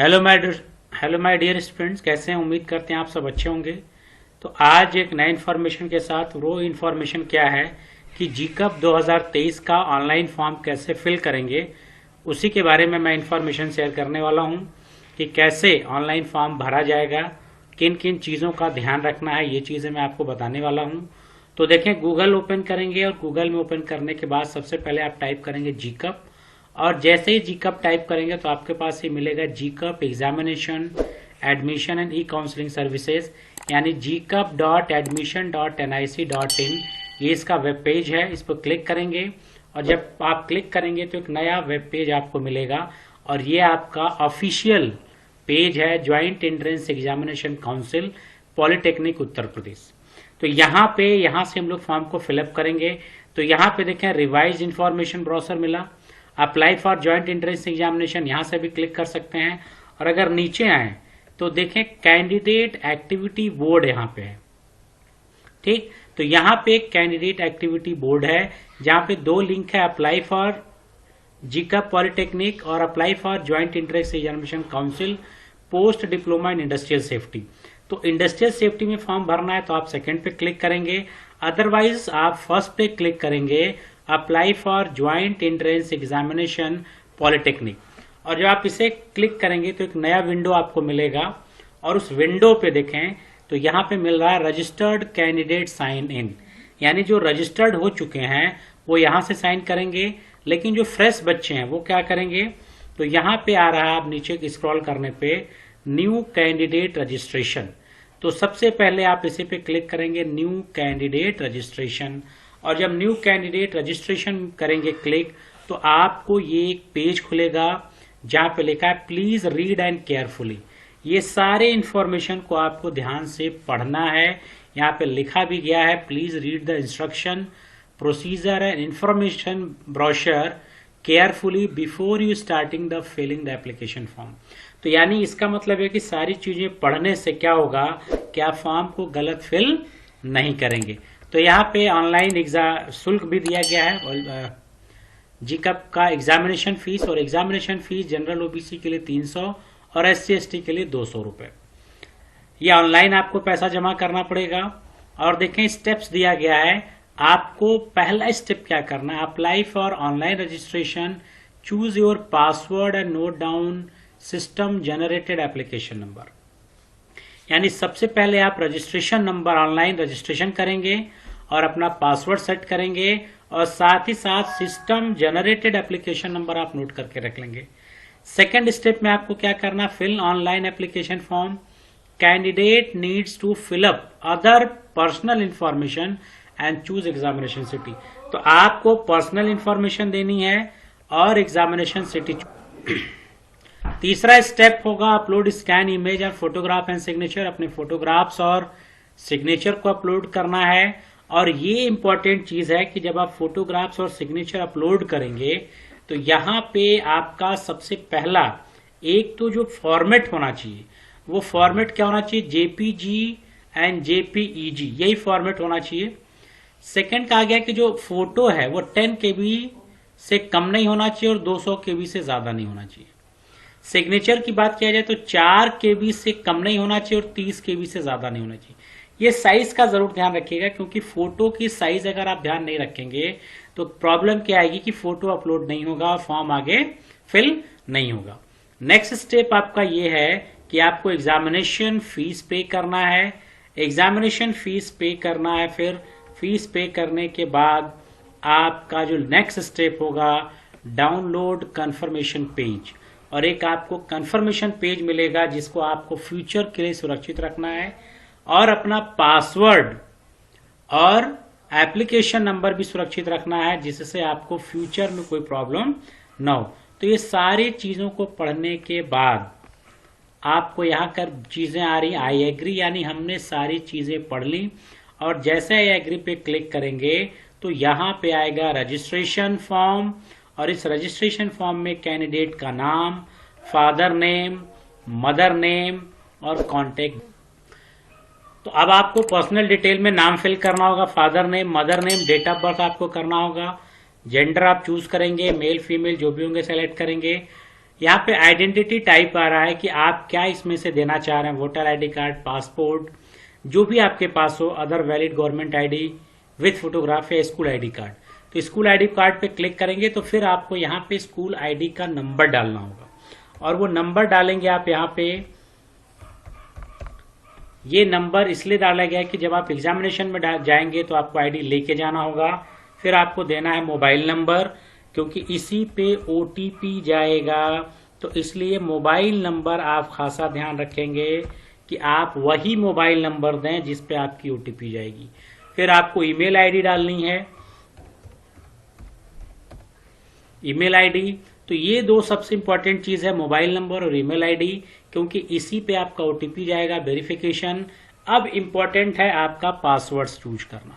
Hello my dear students, कैसे हैं? उम्मीद करते हैं आप सब अच्छे होंगे। तो आज एक नई इन्फॉर्मेशन के साथ, वो इन्फॉर्मेशन क्या है कि जीकअप 2023 का ऑनलाइन फॉर्म कैसे फिल करेंगे, उसी के बारे में मैं इन्फॉर्मेशन शेयर करने वाला हूं कि कैसे ऑनलाइन फॉर्म भरा जाएगा, किन किन चीज़ों का ध्यान रखना है, ये चीज़ें मैं आपको बताने वाला हूं। तो देखें, गूगल ओपन करेंगे और गूगल में ओपन करने के बाद सबसे पहले आप टाइप करेंगे जीकअप, और जैसे ही जीकअप टाइप करेंगे तो आपके पास ये मिलेगा JEECUP examination admission and e counselling services, यानी gcup.admission.nic.in। ये इसका वेब पेज है, इस पर क्लिक करेंगे और जब आप क्लिक करेंगे तो एक नया वेब पेज आपको मिलेगा और ये आपका ऑफिशियल पेज है, joint entrance examination council polytechnic Uttar Pradesh. तो यहाँ से हम लोग फॉर्म को फिलअप करेंगे। तो यहाँ पे देखें, रिवाइज इंफॉर्मेशन ब्राउजर मिला, apply for joint entrance examination, यहाँ से भी क्लिक कर सकते हैं। और अगर नीचे आए तो देखें कैंडिडेट एक्टिविटी बोर्ड यहाँ पे है, ठीक। तो यहाँ पे कैंडिडेट एक्टिविटी बोर्ड है जहाँ पे दो लिंक है, अप्लाई फॉर जीकअप पॉलिटेक्निक और apply for joint entrance examination council post diploma in industrial safety. तो इंडस्ट्रियल सेफ्टी में फॉर्म भरना है तो आप सेकंड पे क्लिक करेंगे, अदरवाइज आप फर्स्ट पे क्लिक करेंगे, apply for joint entrance examination polytechnic. और जब आप इसे क्लिक करेंगे तो एक नया विंडो आपको मिलेगा और उस विंडो पे देखें तो यहाँ पे मिल रहा है रजिस्टर्ड कैंडिडेट साइन इन, यानी जो रजिस्टर्ड हो चुके हैं वो यहाँ से साइन करेंगे, लेकिन जो फ्रेश बच्चे हैं वो क्या करेंगे, तो यहाँ पे आ रहा है, आप नीचे स्क्रॉल करने पे न्यू कैंडिडेट रजिस्ट्रेशन। तो सबसे पहले आप इसे पे क्लिक करेंगे, न्यू कैंडिडेट रजिस्ट्रेशन। और जब न्यू कैंडिडेट रजिस्ट्रेशन करेंगे क्लिक, तो आपको ये एक पेज खुलेगा जहां पे लिखा है प्लीज रीड एंड केयरफुली। ये सारे इंफॉर्मेशन को आपको ध्यान से पढ़ना है। यहाँ पे लिखा भी गया है, please read the instruction procedure and information brochure carefully before you starting the filling the application form. तो यानी इसका मतलब है कि सारी चीजें पढ़ने से क्या होगा कि आप फॉर्म को गलत फिल नहीं करेंगे। तो यहाँ पे ऑनलाइन शुल्क भी दिया गया है और जीकअप का एग्जामिनेशन फीस, और एग्जामिनेशन फीस जनरल ओबीसी के लिए 300 और SC ST के लिए 200 रुपए। ये ऑनलाइन आपको पैसा जमा करना पड़ेगा। और देखें, स्टेप्स दिया गया है, आपको पहला स्टेप क्या करना है, apply for online registration, choose your password and note down system generated application number. यानी सबसे पहले आप रजिस्ट्रेशन नंबर, ऑनलाइन रजिस्ट्रेशन करेंगे और अपना पासवर्ड सेट करेंगे और साथ ही साथ सिस्टम जनरेटेड एप्लीकेशन नंबर आप नोट करके रख लेंगे। सेकेंड स्टेप में आपको क्या करना, fill online application form, candidate needs to fill up other personal information and choose examination city. तो आपको पर्सनल इंफॉर्मेशन देनी है और एग्जामिनेशन सिटी। तीसरा स्टेप होगा अपलोड स्कैन इमेज और फोटोग्राफ एंड सिग्नेचर। अपने फोटोग्राफ्स और सिग्नेचर को अपलोड करना है। और ये इंपॉर्टेंट चीज है कि जब आप फोटोग्राफ्स और सिग्नेचर अपलोड करेंगे तो यहाँ पे आपका सबसे पहला एक तो जो फॉर्मेट होना चाहिए, वो फॉर्मेट क्या होना चाहिए, JPG एंड JPEG, यही फॉर्मेट होना चाहिए। सेकंड कहा गया कि जो फोटो है वो 10 KB से कम नहीं होना चाहिए और 200 KB से ज्यादा नहीं होना चाहिए। सिग्नेचर की बात किया जाए तो 4 KB से कम नहीं होना चाहिए और 30 KB से ज्यादा नहीं होना चाहिए। ये साइज का जरूर ध्यान रखिएगा, क्योंकि फोटो की साइज अगर आप ध्यान नहीं रखेंगे तो प्रॉब्लम क्या आएगी कि फोटो अपलोड नहीं होगा, फॉर्म आगे फिल नहीं होगा। नेक्स्ट स्टेप आपका ये है कि आपको एग्जामिनेशन फीस पे करना है। एग्जामिनेशन फीस पे करना है, फिर फीस पे करने के बाद आपका जो नेक्स्ट स्टेप होगा, डाउनलोड कंफर्मेशन पेज, और एक आपको कंफर्मेशन पेज मिलेगा जिसको आपको फ्यूचर के लिए सुरक्षित रखना है और अपना पासवर्ड और एप्लीकेशन नंबर भी सुरक्षित रखना है, जिससे आपको फ्यूचर में कोई प्रॉब्लम ना हो। तो ये सारी चीजों को पढ़ने के बाद आपको यहाँ कर चीजें आ रही, आई एग्री, यानी हमने सारी चीजें पढ़ ली। और जैसे आई एग्री पे क्लिक करेंगे तो यहाँ पे आएगा रजिस्ट्रेशन फॉर्म, और इस रजिस्ट्रेशन फॉर्म में कैंडिडेट का नाम, फादर नेम, मदर नेम और कॉन्टेक्ट। तो अब आपको पर्सनल डिटेल में नाम फिल करना होगा, father name, mother name, date of birth आपको करना होगा, जेंडर आप चूज करेंगे, मेल फीमेल जो भी होंगे सेलेक्ट करेंगे। यहाँ पे आइडेंटिटी टाइप आ रहा है कि आप क्या इसमें से देना चाह रहे हैं, वोटर आईडी कार्ड, पासपोर्ट, जो भी आपके पास हो, other valid government ID with photograph या स्कूल आईडी कार्ड। तो स्कूल आईडी कार्ड पे क्लिक करेंगे तो फिर आपको यहाँ पे स्कूल आईडी का नंबर डालना होगा, और वो नंबर डालेंगे आप यहाँ पे। ये नंबर इसलिए डाला गया है कि जब आप एग्जामिनेशन में जाएंगे तो आपको आईडी लेके जाना होगा। फिर आपको देना है मोबाइल नंबर, क्योंकि इसी पे ओटीपी जाएगा, तो इसलिए मोबाइल नंबर आप खासा ध्यान रखेंगे कि आप वही मोबाइल नंबर दें जिस पे आपकी ओटीपी जाएगी। फिर आपको ईमेल आईडी डालनी है, ईमेल आईडी। तो ये दो सबसे इंपॉर्टेंट चीज है, मोबाइल नंबर और ईमेल आईडी, क्योंकि इसी पे आपका ओटीपी जाएगा, वेरिफिकेशन। अब इंपॉर्टेंट है आपका पासवर्ड चूज करना।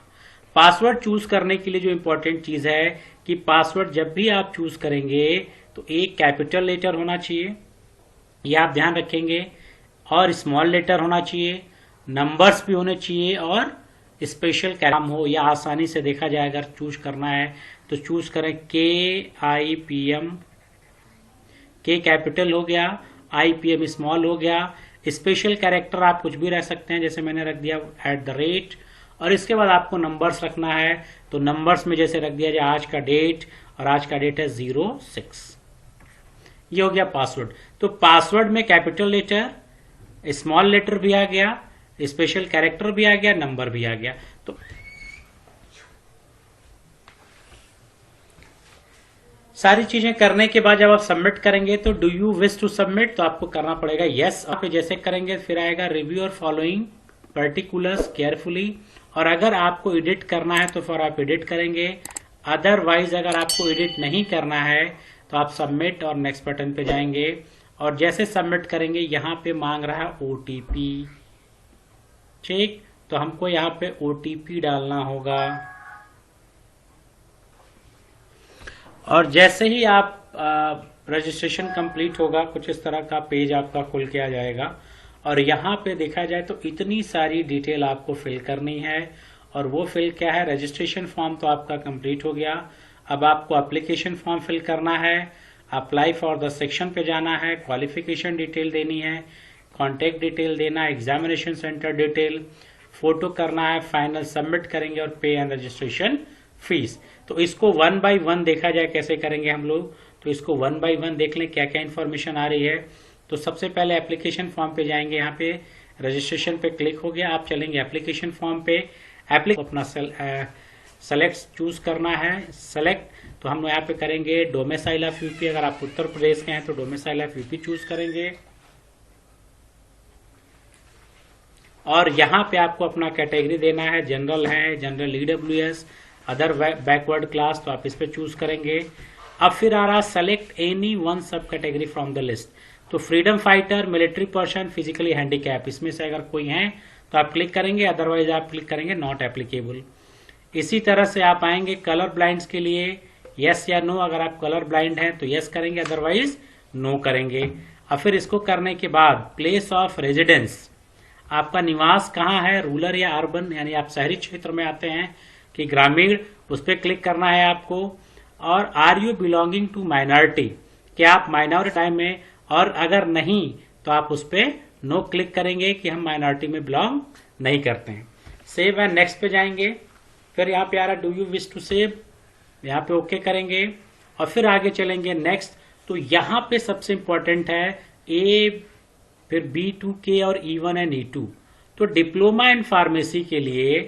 पासवर्ड चूज करने के लिए जो इंपॉर्टेंट चीज है कि पासवर्ड जब भी आप चूज करेंगे तो एक कैपिटल लेटर होना चाहिए, ये आप ध्यान रखेंगे, और स्मॉल लेटर होना चाहिए, नंबर्स भी होने चाहिए, और स्पेशल कैम हो या आसानी से देखा जाए। अगर चूज करना है तो चूज करें KIPM, के कैपिटल हो गया, IPM स्मॉल हो गया। स्पेशल कैरेक्टर आप कुछ भी रख सकते हैं, जैसे मैंने रख दिया @ और इसके बाद आपको नंबर्स रखना है, तो नंबर्स में जैसे रख दिया जाए आज का डेट, और आज का डेट है 06। ये हो गया पासवर्ड। तो पासवर्ड में कैपिटल लेटर, स्मॉल लेटर भी आ गया, स्पेशल कैरेक्टर भी आ गया, नंबर भी आ गया। तो सारी चीजें करने के बाद जब आप सबमिट करेंगे तो do you wish to submit, तो आपको करना पड़ेगा यस। आप जैसे करेंगे फिर आएगा रिव्यू और फॉलोइंग पर्टिकुलर्स केयरफुली, और अगर आपको एडिट करना है तो फिर आप एडिट करेंगे। अदरवाइज अगर आपको एडिट नहीं करना है तो आप सबमिट और नेक्स्ट बटन पे जाएंगे, और जैसे सबमिट करेंगे यहाँ पे मांग रहा है ओटीपी, ठीक, तो हमको यहाँ पे ओटीपी डालना होगा। और जैसे ही आप रजिस्ट्रेशन कंप्लीट होगा कुछ इस तरह का पेज आपका खुल के आ जाएगा, और यहाँ पे देखा जाए तो इतनी सारी डिटेल आपको फिल करनी है। और वो फिल क्या है, रजिस्ट्रेशन फॉर्म तो आपका कंप्लीट हो गया। अब आपको एप्लीकेशन फॉर्म फिल करना है, अप्लाई फॉर द सेक्शन पे जाना है, क्वालिफिकेशन डिटेल देनी है, कॉन्टेक्ट डिटेल देना है, एग्जामिनेशन सेंटर डिटेल, फोटो करना है, फाइनल सबमिट करेंगे और पे एंड रजिस्ट्रेशन फीस। तो इसको 1 बाय 1 देखा जाए कैसे करेंगे हम लोग, तो इसको 1 बाय 1 देख लें क्या क्या इन्फॉर्मेशन आ रही है। तो सबसे पहले एप्लीकेशन फॉर्म पे जाएंगे, यहाँ पे रजिस्ट्रेशन पे क्लिक हो गया, आप चलेंगे एप्लीकेशन फॉर्म पे। अपना सेलेक्ट चूज करना है, सेलेक्ट, तो हम यहाँ पे करेंगे डोमिसाइल ऑफ यूपी। अगर आप उत्तर प्रदेश के हैं तो डोमिसाइल ऑफ यूपी चूज करेंगे, और यहाँ पे आपको अपना कैटेगरी देना है, जनरल है, general EWS, other backward class, तो आप इस पे चूज करेंगे। अब फिर आ रहा सेलेक्ट एनी वन सब कैटेगरी फ्रॉम द लिस्ट, तो freedom fighter, military person, physically handicap, इसमें से अगर कोई है तो आप क्लिक करेंगे, अदरवाइज आप क्लिक करेंगे नॉट एप्लीकेबल। इसी तरह से आप आएंगे कलर ब्लाइंड्स के लिए, यस या नो, अगर आप कलर ब्लाइंड हैं तो यस करेंगे, अदरवाइज नो करेंगे। और फिर इसको करने के बाद प्लेस ऑफ रेजिडेंस, आपका निवास कहाँ है, रूरल या अर्बन, यानी आप शहरी क्षेत्र में आते हैं कि ग्रामीण, उस पर क्लिक करना है आपको। और are you belonging to minority, क्या आप माइनॉरिटी में, और अगर नहीं तो आप उस पर नो क्लिक करेंगे कि हम माइनॉरिटी में बिलोंग नहीं करते हैं। सेव एंड नेक्स्ट पे जाएंगे, फिर यहाँ पे आ रहा do you wish to save, यहाँ पे ओके करेंगे, और फिर आगे चलेंगे नेक्स्ट। तो यहाँ पे सबसे इंपॉर्टेंट है ए, फिर B2K और E1 एंड E2। तो डिप्लोमा इन फार्मेसी के लिए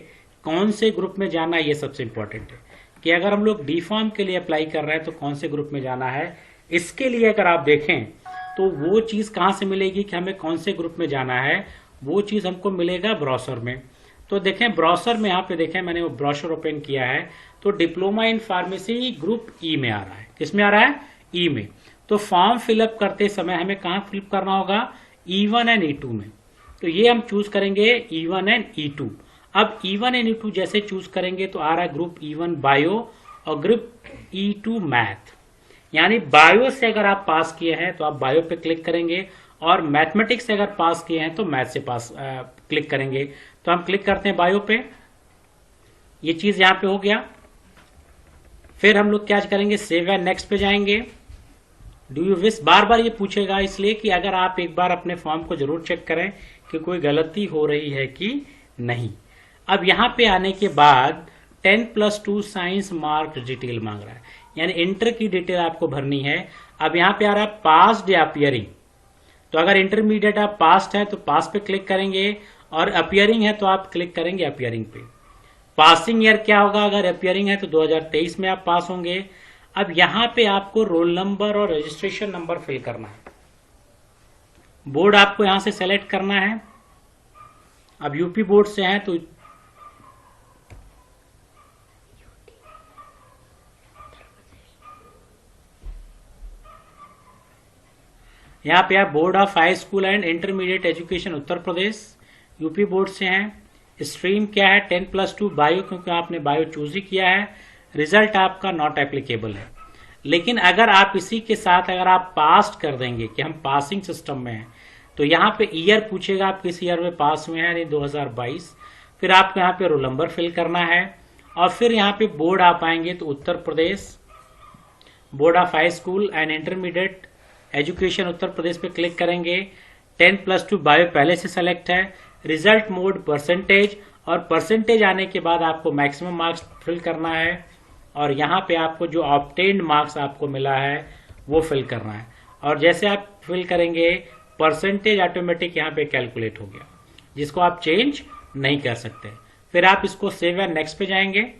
कौन से ग्रुप में जाना है, ये सबसे इंपॉर्टेंट है कि अगर हम लोग डी फॉर्म के लिए अप्लाई कर रहे हैं तो कौन से ग्रुप में जाना है। इसके लिए अगर आप देखें तो वो चीज कहाँ से मिलेगी कि हमें कौन से ग्रुप में जाना है, वो चीज हमको मिलेगा ब्राउज़र में। तो देखें ब्राउज़र में, यहाँ पे देखें मैंने वो ब्राउज़र ओपन किया है, तो डिप्लोमा इन फार्मेसी ग्रुप ई में आ रहा है। किस में आ रहा है, ई में। तो फॉर्म फिलअप करते समय हमें कहाँ फिलअप करना होगा, E1 एंड E2 में। तो ये हम चूज करेंगे E1 एंड E2। अब E1 एंड E2 जैसे चूज करेंगे तो आ रहा है ग्रुप E1 बायो और ग्रुप E2 मैथ, यानी बायो से अगर आप पास किए हैं तो आप बायो पे क्लिक करेंगे, और मैथमेटिक्स से अगर पास किए हैं तो मैथ से पास क्लिक करेंगे। तो हम क्लिक करते हैं बायो पे, ये चीज यहां पे हो गया। फिर हम लोग क्या करेंगे, सेव एंड नेक्स्ट पे जाएंगे, डू यू विश बार बार ये पूछेगा, इसलिए कि अगर आप एक बार अपने फॉर्म को जरूर चेक करें कि कोई गलती हो रही है कि नहीं। अब यहाँ पे आने के बाद 10+2 साइंस मार्क डिटेल मांग रहा है, यानी इंटर की डिटेल आपको भरनी है। अब यहाँ पे आ रहा है पास्ट या अपियरिंग, तो अगर इंटरमीडिएट आप पास्ट है तो पास पे क्लिक करेंगे, और अपियरिंग है तो आप क्लिक करेंगे अपियरिंग पे। पासिंग ईयर क्या होगा, अगर अपियरिंग है तो 2023 में आप पास होंगे। अब यहां पे आपको रोल नंबर और रजिस्ट्रेशन नंबर फिल करना है। बोर्ड आपको यहां से सेलेक्ट करना है। अब यूपी बोर्ड से हैं तो यहां पे आप board of high school and intermediate education Uttar Pradesh, UP board से हैं। स्ट्रीम क्या है, 10+2 बायो, क्योंकि आपने बायो चूज ही किया है। रिजल्ट आपका नॉट एप्लीकेबल है। लेकिन अगर आप इसी के साथ अगर आप पास कर देंगे कि हम पासिंग सिस्टम में हैं, तो यहाँ पे ईयर पूछेगा आप किस ईयर में पास हुए हैं, यानी 2022। फिर आपको यहाँ पे रोल नंबर फिल करना है, और फिर यहाँ पे बोर्ड आप आएंगे तो Uttar Pradesh, board of high school and intermediate education Uttar Pradesh पे क्लिक करेंगे। 10+2 बायो पहले से सेलेक्ट है। रिजल्ट मोड परसेंटेज, और परसेंटेज आने के बाद आपको मैक्सिमम मार्क्स फिल करना है, और यहाँ पे आपको जो ऑब्टेन्ड मार्क्स आपको मिला है वो फिल करना है। और जैसे आप फिल करेंगे परसेंटेज ऑटोमेटिक यहाँ पे कैलकुलेट हो गया, जिसको आप चेंज नहीं कर सकते। फिर आप इसको सेव एंड नेक्स्ट पे जाएंगे।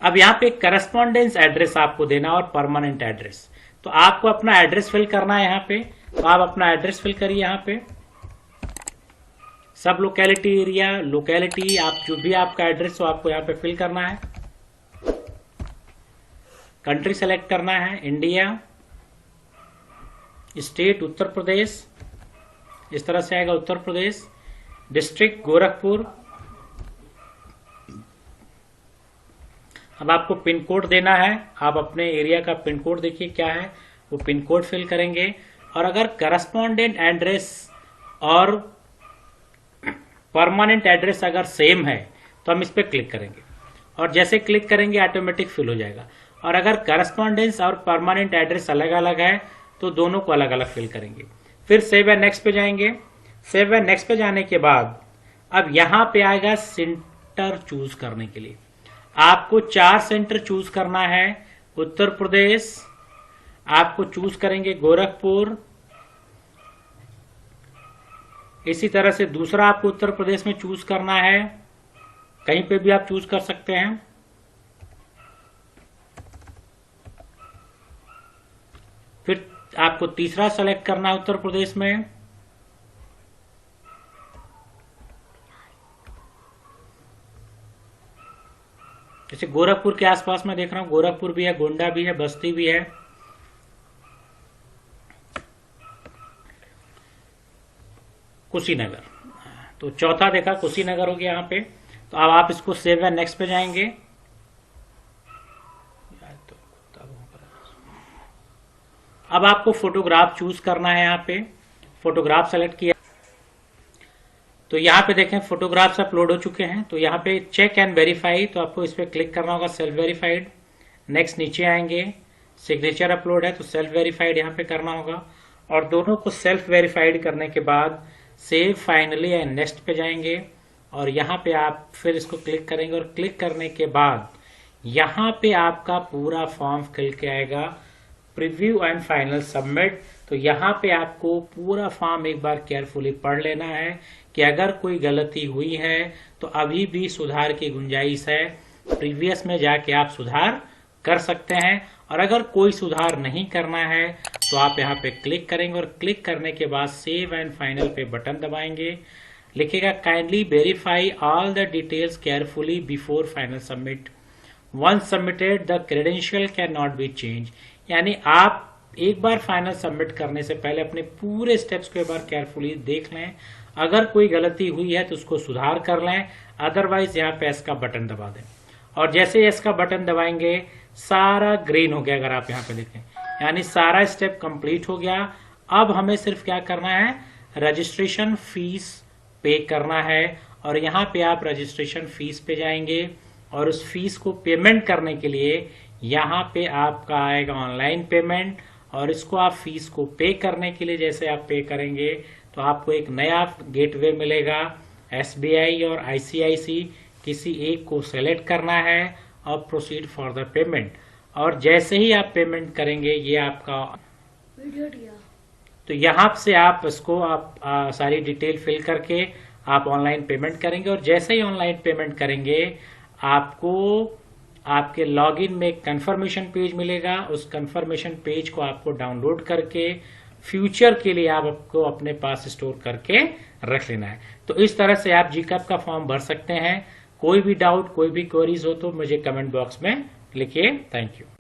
अब यहाँ पे करस्पॉन्डेंस एड्रेस आपको देना और परमानेंट एड्रेस, तो आपको अपना एड्रेस फिल करना है यहाँ पे। तो आप अपना एड्रेस फिल करिए यहाँ पे, सब लोकेलिटी एरिया, लोकेलिटी, आप जो भी आपका एड्रेस हो आपको यहाँ पे फिल करना है। कंट्री सेलेक्ट करना है, इंडिया। स्टेट उत्तर प्रदेश, इस तरह से आएगा उत्तर प्रदेश। डिस्ट्रिक्ट गोरखपुर। अब आपको पिन कोड देना है, आप अपने एरिया का पिन कोड देखिए क्या है, वो पिन कोड फिल करेंगे। और अगर करस्पॉन्डेंट एड्रेस और परमानेंट एड्रेस अगर सेम है तो हम इस पर क्लिक करेंगे, और जैसे क्लिक करेंगे ऑटोमेटिक फिल हो जाएगा। और अगर करस्पॉन्डेंस और परमानेंट एड्रेस अलग अलग है तो दोनों को अलग अलग फिल करेंगे। फिर सेव एंड नेक्स्ट पे जाएंगे। सेव एंड नेक्स्ट पे जाने के बाद अब यहां पे आएगा सेंटर चूज करने के लिए। आपको 4 सेंटर चूज करना है। उत्तर प्रदेश आपको चूज करेंगे गोरखपुर, इसी तरह से दूसरा आपको उत्तर प्रदेश में चूज करना है, कहीं पे भी आप चूज कर सकते हैं। फिर आपको तीसरा सेलेक्ट करना है उत्तर प्रदेश में। जैसे गोरखपुर के आसपास में देख रहा हूं, गोरखपुर भी है, गोंडा भी है, बस्ती भी है। कुशीनगर, तो चौथा देखा कुशीनगर हो गया यहाँ पे। तो अब आप इसको सेव एंड नेक्स्ट पे जाएंगे। अब आपको फोटोग्राफ चूज करना है, यहाँ पे फोटोग्राफ सेलेक्ट किया तो यहाँ पे देखें फोटोग्राफ्स अपलोड हो चुके हैं। तो यहाँ पे चेक एंड वेरीफाई, तो आपको इस पर क्लिक करना होगा, सेल्फ वेरीफाइड। नेक्स्ट नीचे आएंगे, सिग्नेचर अपलोड है तो सेल्फ वेरीफाइड यहाँ पे करना होगा। और दोनों को सेल्फ वेरीफाइड करने के बाद सेव फाइनली एंड नेक्स्ट पे जाएंगे, और यहाँ पे आप फिर इसको क्लिक करेंगे, और क्लिक करने के बाद यहाँ पे आपका पूरा फॉर्म फिल के आएगा, प्रीव्यू एंड फाइनल सबमिट। तो यहाँ पे आपको पूरा फॉर्म एक बार केयरफुली पढ़ लेना है कि अगर कोई गलती हुई है तो अभी भी सुधार की गुंजाइश है, प्रीवियस में जाके आप सुधार कर सकते हैं। और अगर कोई सुधार नहीं करना है तो आप यहाँ पे क्लिक करेंगे, और क्लिक करने के बाद सेव एंड फाइनल पे बटन दबाएंगे। लिखेगा kindly verify all the details carefully before final submit, once submitted the credential can not be change. यानी आप एक बार फाइनल सबमिट करने से पहले अपने पूरे स्टेप्स को एक बार केयरफुली देख लें, अगर कोई गलती हुई है तो उसको सुधार कर लें, अदरवाइज यहाँ पे एस का बटन दबा दें। और जैसे एस का बटन दबाएंगे सारा ग्रीन हो गया, अगर आप यहाँ पे देखें, यानी सारा स्टेप कंप्लीट हो गया। अब हमें सिर्फ क्या करना है, रजिस्ट्रेशन फीस पे करना है, और यहाँ पे आप रजिस्ट्रेशन फीस पे जाएंगे, और उस फीस को पेमेंट करने के लिए यहाँ पे आपका आएगा ऑनलाइन पेमेंट, और इसको आप फीस को पे करने के लिए जैसे आप पे करेंगे तो आपको एक नया गेटवे मिलेगा। SBI और ICICI किसी एक को सेलेक्ट करना है और प्रोसीड फॉर द पेमेंट। और जैसे ही आप पेमेंट करेंगे ये आपका तो यहाँ से आप इसको सारी डिटेल फिल करके आप ऑनलाइन पेमेंट करेंगे, और जैसे ही ऑनलाइन पेमेंट करेंगे आपको आपके लॉगिन में एक कंफर्मेशन पेज मिलेगा। उस कंफर्मेशन पेज को आपको डाउनलोड करके फ्यूचर के लिए आपको अपने पास स्टोर करके रख लेना है। तो इस तरह से आप GCAP का फॉर्म भर सकते हैं। कोई भी डाउट, कोई भी क्वेरीज हो तो मुझे कमेंट बॉक्स में लिखिए। Thank you.